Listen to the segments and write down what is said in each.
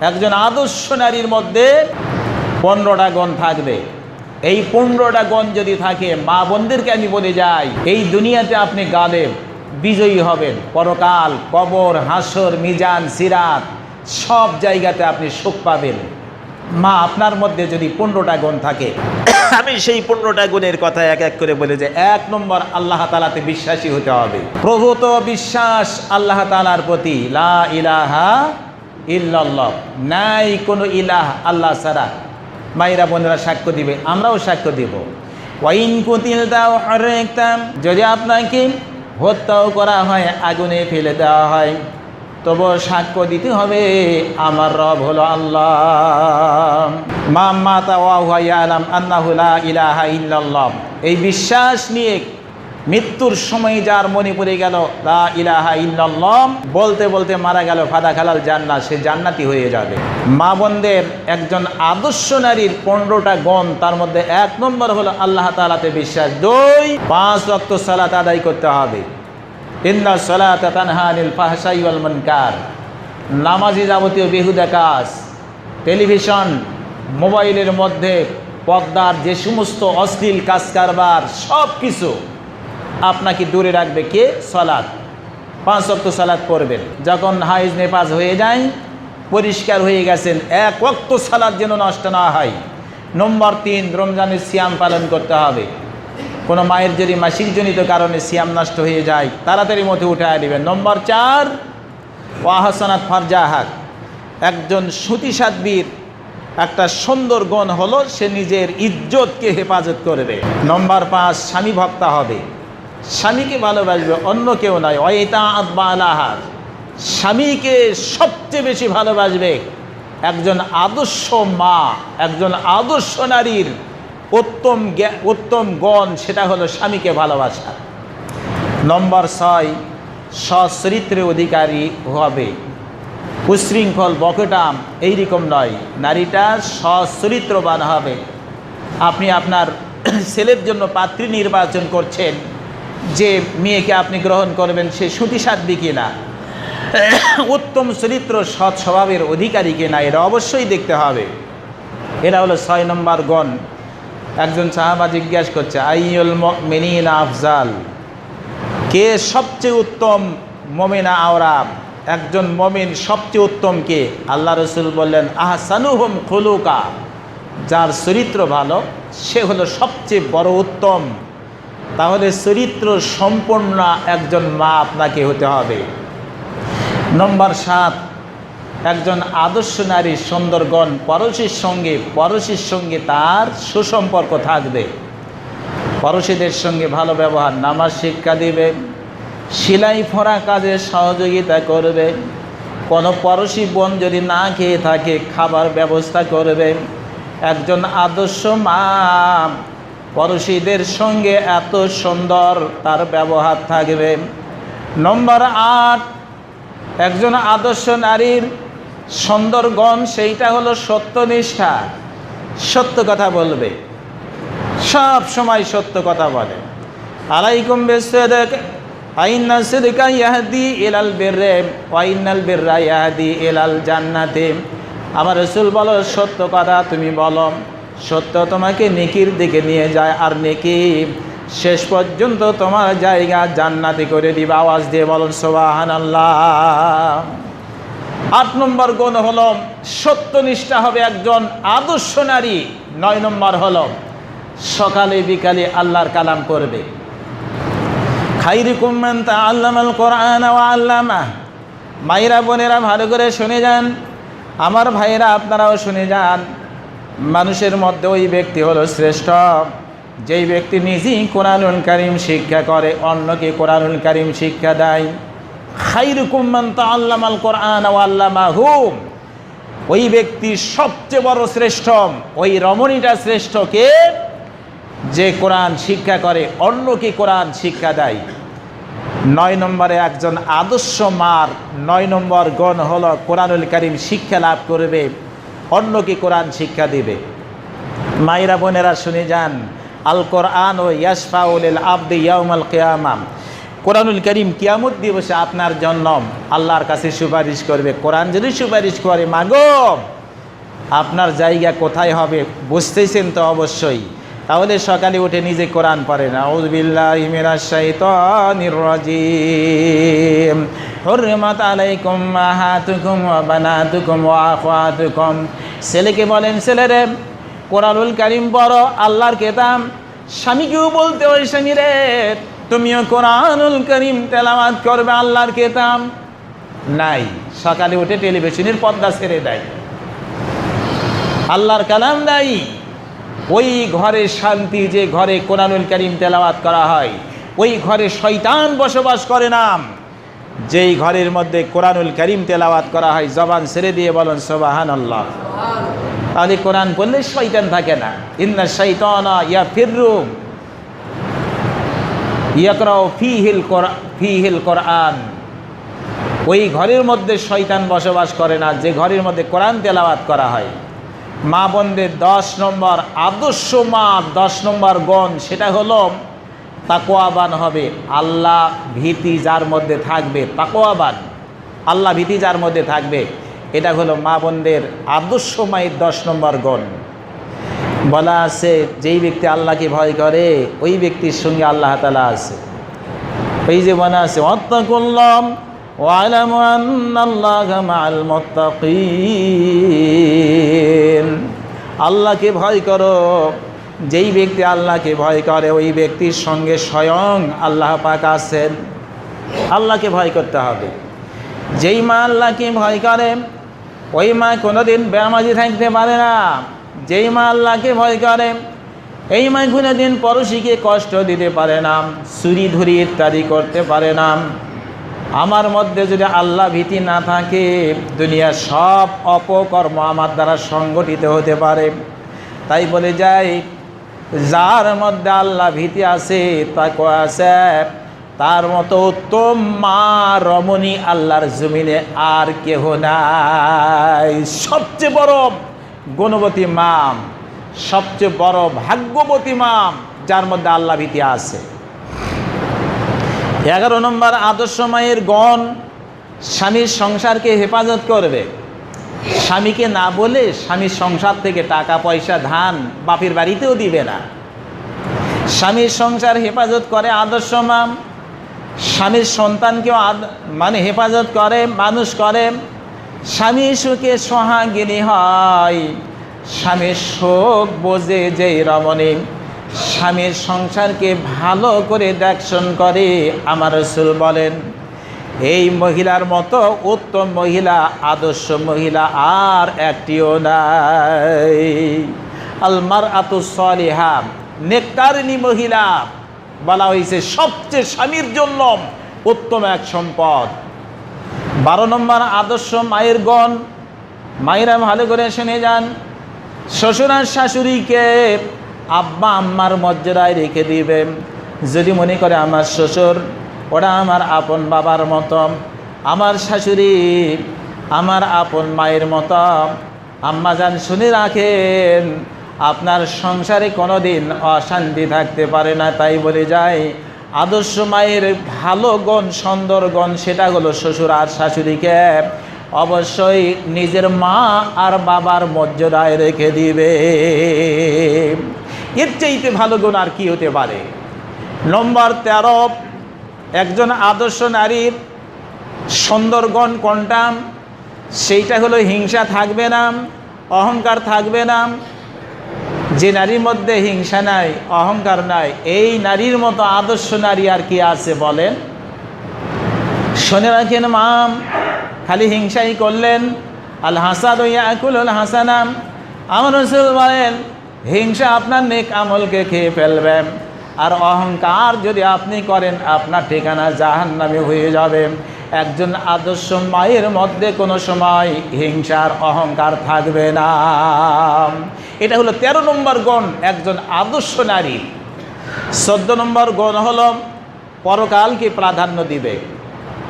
একজন আদর্শ নারীর মধ্যে 15টা গুণ থাকবে। এই 15টা গুণ যদি থাকে, মা বোনদেরকে আমি বলে যাই, এই দুনিয়াতে আপনি গালেব, বিজয়ী হবেন। পরকাল, কবর, হাসর, মিজান, সিরাত সব জায়গাতে আপনি সুখ পাবেন। মা আপনার মধ্যে যদি 15টা গুণ থাকে, আমি সেই 15টা গুণের কথা এক এক করে বলে যে, 1 নম্বর, আল্লাহ তাআলাতে বিশ্বাসী হতে হবে। প্রভূত বিশ্বাস আল্লাহ তাআলার প্রতি, লা ইলাহা ইল্লাল্লাহ, নাই কোনো ইলাহ আল্লাহ ছাড়া। মায়েরা বোনেরা সাক্ষ্য দিবে, আমরাও সাক্ষ্য দিব। ওয়াইন কুতিলতাও হারাকতাম, যদি আপনাকে হত্যাও করা হয়, আগুনে ফেলে দেওয়া হয়, তবু সাক্ষ্য দিতে হবে আমার রব হলো আল্লাহ। মা মাতা ওয়া হুয়া ইয়ালাম আন্নাহু লা ইলাহা ইল্লাল্লাহ, এই বিশ্বাস নিয়ে মৃত্যুর সময় যার মনে পড়ে গেল লা ইলাহা ইল্লাল্লাহ বলতে বলতে মারা গেল, ফাদা খালাল জান্নাত, সে জান্নাতি হয়ে যাবে। মা বোনদের একজন আদর্শ নারীর 15টা গুণ, তার মধ্যে 1 নম্বর হলো আল্লাহ তাআলাতে বিশ্বাস। 2, 5 ওয়াক্ত সালাত আদায় করতে হবে। ইন্না সালাতা তানহা আনিল ফাহশাই ওয়াল মুনকার, নামাজি যাবতীয় বেহুদা কাজ, টেলিভিশন, মোবাইলের মধ্যে পর্দার যে সমস্ত অশ্লীল কাজ কারবার, সব কিছু আপনাকে দূরে রাখবে কে? সালাত। 5 ওয়াক্ত সালাত পড়বেন। যখন হাইজ নেপাজ হয়ে যায়, পরিষ্কার হয়ে গেছেন, 1 ওয়াক্ত সালাত যেন নষ্ট না হয়। নম্বর 3, রমজানের সিয়াম পালন করতে হবে। কোনো মায়ের যদি মাসিকজনিত কারণে সিয়াম নষ্ট হয়ে যায়, তাড়াতাড়ি মধ্যে উঠায় দেবেন। নম্বর 4, ওয়াহাসানাত ফারজাহাক, একজন সতী সাধ্বীর একটা সুন্দর গুণ হলো সে নিজের ইজ্জতকে হেফাজত করবে। নম্বর 5, স্বামী ভক্তা হবে, স্বামীকে ভালোবাসবে, অন্য কেউ নয়। ওয়াইতাআত বালাহা, স্বামীকে সবচেয়ে বেশি ভালোবাসবে। একজন আদর্শ মা, একজন আদর্শ নারীর উত্তম গুণ, সেটা হলো স্বামীকে ভালোবাসা। নম্বর 6, সচ্চরিত্রের অধিকারী হবে। উশৃঙ্খল বকেটাম এইরকম নয়, নারীটা সচ্চরিত্রবান হবে। আপনি আপনার ছেলের জন্য পাত্রী নির্বাচন করছেন, যে মেয়েকে আপনি গ্রহণ করবেন সে সতী সাধ্বী কিনা, উত্তম চরিত্র, সৎ স্বভাবের অধিকারী কিনা, এটা অবশ্যই দেখতে হবে। এটা হলো 6 নম্বর গুণ। একজন সাহাবা জিজ্ঞাসা করছে, আইয়ুল মুমিনিনা আফজাল, কে সবচেয়ে উত্তম মুমিনা আওরা, একজন মুমিন সবচেয়ে উত্তম কে? আল্লাহ রাসূল বললেন, আহসানুহুম খুলুকা, যার চরিত্র ভালো সে হলো সবচেয়ে বড় উত্তম। তাহলে চরিত্র সম্পন্ন একজন মা আপনাকে হতে হবে। নম্বর 7, একজন আদর্শ নারীর সুন্দর গুণ, পরশীর সঙ্গে তার সুসম্পর্ক থাকবে। পরশীদের সঙ্গে ভালো ব্যবহার, নামাজ শিক্ষা দিবে, সেলাই ফোড়া কাজে সহযোগিতা করবে। কোনো পরশী বোন যদি না খেয়ে থাকে, খাবার ব্যবস্থা করবে। একজন আদর্শ মা পরশীদের সঙ্গে এত সুন্দর তার ব্যবহার থাকবে। নম্বর 8, একজন আদর্শ নারীর সুন্দর গুণ, সেইটা হলো সত্যনিষ্ঠা, সত্য কথা বলবে, সব সময় সত্য কথা বলে। আলাইকুম বিসসিদক ফাইন্না সিদকা ইয়াহদি ইলাল বিররি ওয়া ইন্নাল বিররা ইয়াহদি ইলাল জান্নাতি। আমার রাসূল বলো, সত্য কথা তুমি বলো, সত্য তোমাকে নেকির দিকে নিয়ে যায়, আর নেকি শেষ পর্যন্ত তোমার জায়গা জান্নাতি করে দিবে। আওয়াজ দিয়ে বলুন সুবহানাল্লাহ। 8 নম্বর গুণ হলো সত্যনিষ্ঠা হবে একজন আদর্শ নারী। 9 নম্বর হলো সকালে বিকালে আল্লাহর কালাম করবে। খায়রুকুম মান তাআল্লামাল কোরআন ওয়া আল্লামা। মায়েরা বোনেরা ভালো করে শুনে যান, আমার ভাইয়েরা আপনারাও শুনে যান। মানুষের মধ্যে ওই ব্যক্তি হলো শ্রেষ্ঠ, যেই ব্যক্তি নিজেই কোরআনুল কারীম শিক্ষা করে, অন্যকে কোরআনুল কারীম শিক্ষা দেয়। খায়রুকুম মান তাআল্লামাল কোরআন ওয়া আল্লামাহু, ওই ব্যক্তি সবচেয়ে বড় শ্রেষ্ঠ, ওই রমণীটা শ্রেষ্ঠ কে? যে কোরআন শিক্ষা করে, অন্যকে কোরআন শিক্ষা দেয়। 9 নম্বরে একজন আদর্শ মার 9 নম্বর গুণ হলো কোরআনুল কারীম শিক্ষা লাভ করবে, অন্যকে কোরআন শিক্ষা দিবে। মায়েরা বোনেরা শুনে যান, আল কোরআন ও ইয়াশফাউ লিল আবদি ইয়াউমাল কিয়ামাহ, কোরআনুল কারীম কিয়ামত দিবসে আপনার জন্য আল্লাহর কাছে সুপারিশ করবে। কোরআন যদি সুপারিশ করে, মাগো আপনার জায়গা কোথায় হবে বুঝতেছেন তো অবশ্যই। তাহলে সকালে উঠে নিজে কোরআন পড়েন, আউযু বিল্লাহি মিনাশ শাইতানির রাজিম, হুররিমাত আলাইকুম উম্মাহাতুকুম ওয়া বানাতুকুম ওয়া আখওয়াতুকুম। ছেলেকে বলেন, ছেলেরে কোরআনুল কারীম পড়ো, আল্লাহর কিতাব। স্বামীকেও বলতে হয়, স্বামী রে তুমিও কোরআনুল কারীম তেলাওয়াত করবে, আল্লাহর কিতাব। নাই, সকালে উঠে টেলিভিশনের পর্দা ছেড়ে দেয়, আল্লাহর কালাম নাই। ওই ঘরে শান্তি, যে ঘরে কোরআনুল কারীম তেলাওয়াত করা হয়, ওই ঘরে শয়তান বসবাস করে না। যেই ঘরের মধ্যে কোরআনুল কারীম তেলাওয়াত করা হয়, জবান ছেড়ে দিয়ে বলেন সুবহানাল্লাহ। তাহলে কোরআন পড়লে শয়তান থাকে না। ইন্না শাইতানা ইয়াফিরু ইয়াকরাউ ফিহিল কোরআন। ওই ঘরের মধ্যে শয়তান বসবাস করে না, যে ঘরের মধ্যে কোরআন তেলাওয়াত করা হয়। মা বোনদের 10 নম্বর আদর্শ মা, 10 নম্বর গুণ, সেটা হলো তাকওয়াবান হবে। আল্লাহ ভীতি যার মধ্যে থাকবে, তাকওয়াবান, আল্লাহ ভীতি যার মধ্যে থাকবে, এটা হলো মা বোনদের আদর্শ মায়ের 10 নম্বর গুণ। বলা আছে, যেই ব্যক্তি আল্লাহকে ভয় করে ওই ব্যক্তির সঙ্গে আল্লাহ তাআলা আছে। এই যে বলা আছে, ওয়াত্তাকুল্লাহ ওয়ালামু আন্নাল্লাহা মাআল মুত্তাকিন। আল্লাহকে ভয় করো, যেই ব্যক্তি আল্লাহকে ভয় করে ওই ব্যক্তির সঙ্গে স্বয়ং আল্লাহ পাক আছেন। আল্লাহকে ভয় করতে হবে। যেই মা আল্লাহকে ভয় করে ওই মা কোনোদিন বেনামাজি থাকতে পারে না। যেই মা আল্লাহকে ভয় করে এই মা কোনোদিন পড়োশীকে কষ্ট দিতে পারে না, চুরি ধুরি ইত্যাদি করতে পারে না। আমার মধ্যে যদি আল্লাহ ভীতি না থাকে, দুনিয়ার সব অপকর্ম আমার দ্বারা সংগঠিত হতে পারে। তাই বলে যাই, যার মধ্যে আল্লাহ ভীতি আছে, তাকওয়া আছে, তার মতো উত্তম মা রমণী আল্লাহর জমিনে আর কেহ নাই। সবচেয়ে বড় গুণবতী মা, সবচেয়ে বড় ভাগ্যবতী মা, যার মধ্যে আল্লাহ ভীতি আছে। 11 নম্বর আদর্শ মায়ের গুণ, স্বামীর সংসারকে হেফাজত করবে। স্বামীকে না বলে স্বামীর সংসার থেকে টাকা পয়সা ধান বাপের বাড়িতেও দিবে না। স্বামীর সংসার হেফাজত করে আদর্শ মা। স্বামীর সন্তানকেও হেফাজত করে, মানুষ করে। স্বামী সুখে সোহাগিনী হয়, স্বামীর শোক বোঝে যেই রমণী, স্বামীর সংসারকে ভালো করে দেখশন করে। আমার রাসূল বলেন, এই মহিলার মতো উত্তম মহিলা, আদর্শ মহিলা আর একটিও নাই। আল মারআতুস সালিহা, নেককারিনী মহিলা বলা হয়েছে সবচেয়ে স্বামীর জন্য উত্তম এক সম্পদ। 12 নম্বর আদর্শ মায়ের গুণ, মায়েরা ভালো করে শুনে যান। শ্বশুর আর শাশুড়িকে আব্বা আম্মার মর্যাদায় রেখে দিবেন। যদি মনে করে আমার শ্বশুর ওরা আমার আপন বাবার মতো, আমার শাশুড়ি আমার আপন মায়ের মতো, আম্মা যান শুনে রাখেন, আপনার সংসারে কোনোদিন অশান্তি থাকতে পারে না। তাই বলে যায়, আদর্শ মায়ের ভালো গুণ, সুন্দর গুণ, সেটা হলো শ্বশুর আর শাশুড়িকে অবশ্যই নিজের মা আর বাবার মর্যাদায় রেখে দিবে। এর চাইতে ভালো গুণ আর কি হতে পারে? নম্বর 13, একজন আদর্শ নারীর সুন্দর গুণ কোনটা? সেইটা হলো হিংসা থাকবে না, অহংকার থাকবে না। যে নারীর মধ্যে হিংসা নাই, অহংকার নাই, এই নারীর মতো আদর্শ নারী আর কি আছে বলেন? শুনে রাখেন মাম, খালি হিংসাই করলেন। আল হাসাদু ইয়াকুলুল হাসানাম, আমার রাসূল বলেন হিংসা আপনার নেক আমলকে খেয়ে ফেলবে। আর অহংকার যদি আপনি করেন, আপনার ঠিকানা জাহান্নামে হয়ে যাবে। একজন আদর্শ মায়ের মধ্যে কোনো সময় হিংসার অহংকার থাকবে না। এটা হলো 13 নম্বর গুণ একজন আদর্শ নারী। 14 নম্বর গুণ হলো পরকালকে প্রাধান্য দিবে।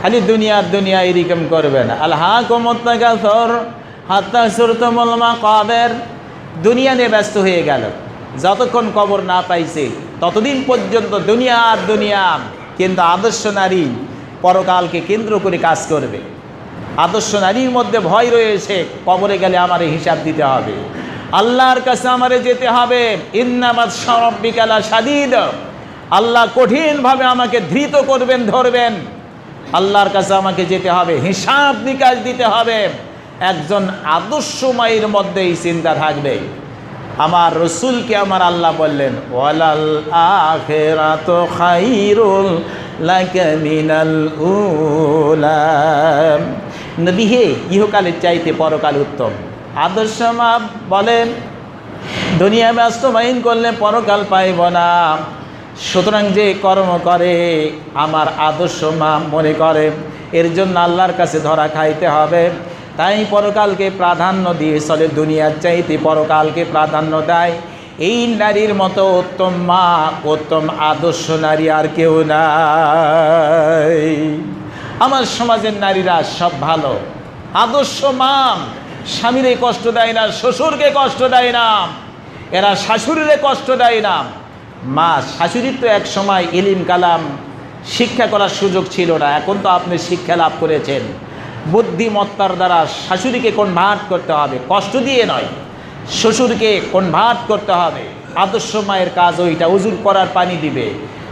খালি দুনিয়া এরকম করবে না। আলহাকুমুত তাকাসুর হাত্তা যুরতুমুল মাকাবির, দুনিয়া নিয়ে ব্যস্ত হয়ে গেল। যতক্ষণ কবর না পাইছে ততদিন পর্যন্ত দুনিয়া কিন্তু আদর্শ নারী পরকালকে কেন্দ্র করে কাজ করবে। আদর্শ নারীর মধ্যে ভয় রয়েছে, কবরে গেলে আমারে হিসাব দিতে হবে, আল্লাহর কাছে আমারে যেতে হবে। ইন্নামাত শারাব্বিকা লাশাদীদ, আল্লাহ কঠিনভাবে আমাকে ধৃত করবেন, ধরবেন। আল্লাহর কাছে আমাকে যেতে হবে, হিসাব নিকাশ দিতে হবে। একজন আদর্শ মায়ের মধ্যে এই চিন্তা থাকবে। আমার রসুলকে আমার আল্লাহ বললেন, ওয়ালাল আখিরাতু খায়রুল লাকা মিনাল উলা, নবী হে, ইহকালের চাইতে পরকাল উত্তম। আদর্শ মা বলেন, দুনিয়া বাস্তবায়ন করলে পরকাল পাইব না। সুতরাং যে কর্ম করে আমার আদর্শ মা মনে করে, এর জন্য আল্লাহর কাছে ধরা খাইতে হবে। তাই পরকালকে প্রাধান্য দিয়ে চলে, দুনিয়ার চাইতে পরকালকে প্রাধান্য দেয়। এই নারীর মতো উত্তম মা, উত্তম আদর্শ নারী আর কেউ নাই। আমার সমাজের নারীরা সব ভালো, আদর্শ মা, স্বামীরে কষ্ট দেয় না, শ্বশুরকে কষ্ট দেয় না, এরা শাশুড়িরে কষ্ট দেয় না। মা শাশুড়ির তো এক সময় ইলিম কালাম শিক্ষা করার সুযোগ ছিল না, এখন তো আপনি শিক্ষা লাভ করেছেন। বুদ্ধিমত্তার দ্বারা শাশুড়িকে কনভার্ট করতে হবে, কষ্ট দিয়ে নয়, শ্বশুরকে কনভার্ট করতে হবে। আদর্শ মায়ের কাজ ওইটা, উজুর করার পানি দিবে,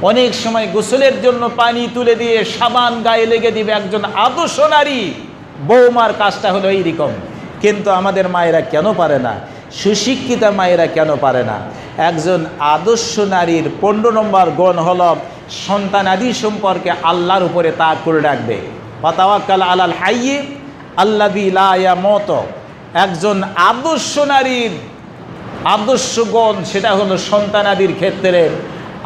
অনেক সময় গোসলের জন্য পানি তুলে দিয়ে সাবান গায়ে লেগে দিবে। একজন আদর্শ নারী বৌমার কাজটা হলো এইরকম। কিন্তু আমাদের মায়েরা কেন পারে না? সুশিক্ষিতা মায়েরা কেন পারে না? একজন আদর্শ নারীর 15 নম্বর গুণ হল সন্তানাদি সম্পর্কে আল্লাহর উপরে তাওয়াক্কুল রাখবে। ওয়াতাওয়াক্কাল আলাল হাইয়্যি আল্লাযী লা ইয়ামুত। একজন আদর্শ নারীর আদর্শ গুণ সেটা হলো সন্তানাদির ক্ষেত্রে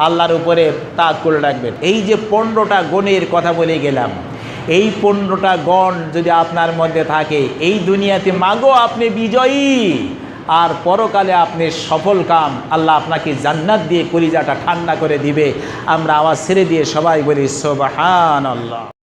আল্লাহর উপরে তাওয়াক্কুল রাখবেন। এই যে 15টা গুণের কথা বলে গেলাম, এই 15টা গুণ যদি আপনার মধ্যে থাকে, এই দুনিয়াতে মাগো আপনি বিজয়ী, আর পরকালে আপনি সফল কাম। আল্লাহ আপনাকে জান্নাত দিয়ে কলিজাটা ঠান্ডা করে দিবে। আমরা আওয়াজ ছেড়ে দিয়ে সবাই বলি সুবহানাল্লাহ।